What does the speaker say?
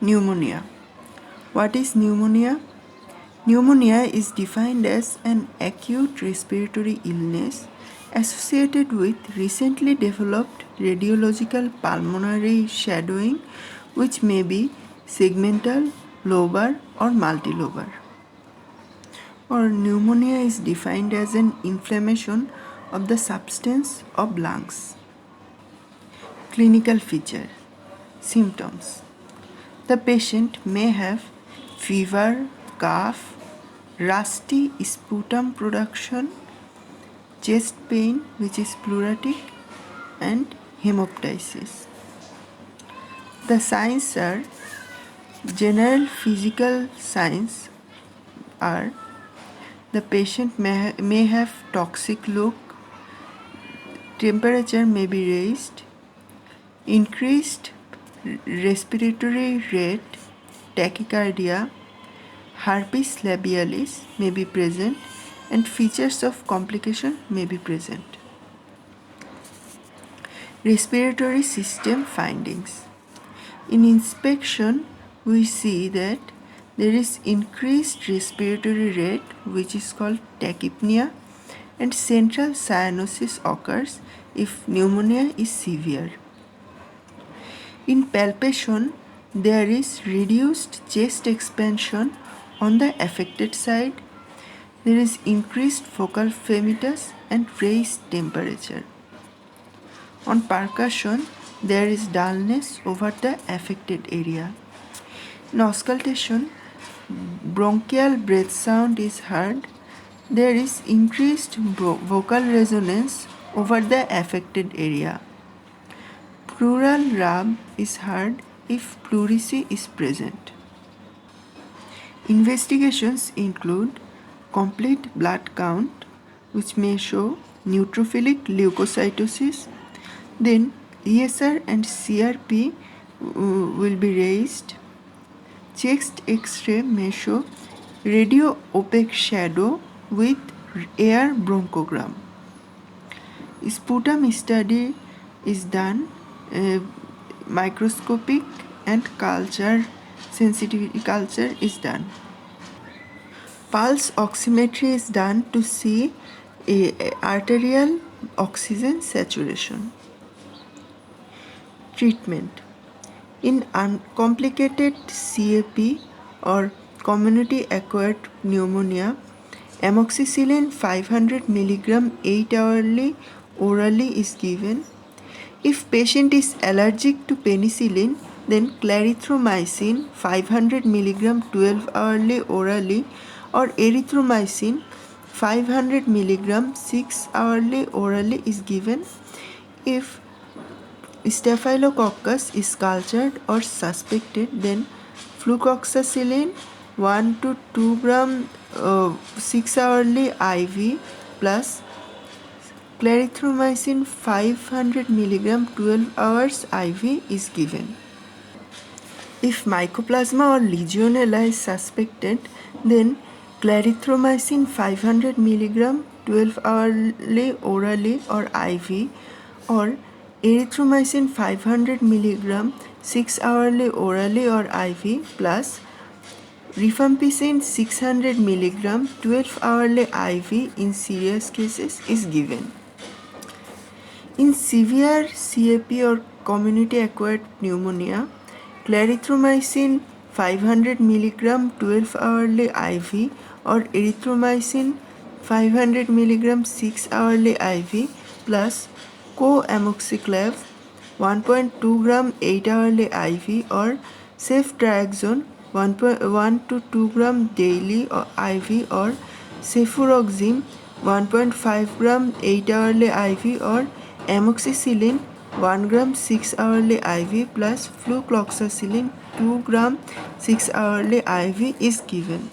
Pneumonia. What is pneumonia? Pneumonia is defined as an acute respiratory illness associated with recently developed radiological pulmonary shadowing, which may be segmental, lobar, or multilobar. Or pneumonia is defined as an inflammation of the substance of lungs. Clinical feature. Symptoms. The patient may have fever, cough, rusty sputum production, chest pain which is pleuritic, and hemoptysis. The signs are general physical signs are the patient may have toxic look, temperature may be raised, increased respiratory rate, tachycardia, herpes labialis may be present, and features of complication may be present. Respiratory system findings. In inspection, we see that there is increased respiratory rate, which is called tachypnea, and central cyanosis occurs if pneumonia is severe. In palpation, there is reduced chest expansion on the affected side. There is increased focal phragmitus and raised temperature. On percussion, there is dullness over the affected area. In auscultation, bronchial breath sound is heard. There is increased vocal resonance over the affected area. Pleural rub is heard if pleurisy is present. Investigations include complete blood count, which may show neutrophilic leukocytosis. Then ESR and CRP will be raised. Chest X-ray may show radio opaque shadow with air bronchogram. Sputum study is done, microscopic and culture sensitivity culture is done. Pulse oximetry is done to see arterial oxygen saturation. Treatment. In uncomplicated CAP or community acquired pneumonia, amoxicillin 500 mg 8 hourly orally is given. If patient is allergic to penicillin, then clarithromycin 500 mg 12 hourly orally or erythromycin 500 mg 6 hourly orally is given. If Staphylococcus is cultured or suspected, then flucloxacillin 1 to 2 gram 6 hourly IV plus clarithromycin 500 mg 12 hours IV is given. If Mycoplasma or Legionella is suspected, then clarithromycin 500 mg 12 hourly orally or IV or erythromycin 500 mg 6 hourly orally or IV plus rifampicin 600 mg 12 hourly IV in serious cases is given. In severe CAP or community acquired pneumonia, clarithromycin 500 mg 12 hourly IV or erythromycin 500 mg 6 hourly IV plus co-amoxiclav 1.2 gram 8 hourly IV or ceftriaxone 1 to 2 gram daily or IV or cefuroxime 1.5 gram 8 hourly IV or amoxicillin 1 gram 6 hourly IV plus flucloxacillin 2 gram 6 hourly IV is given.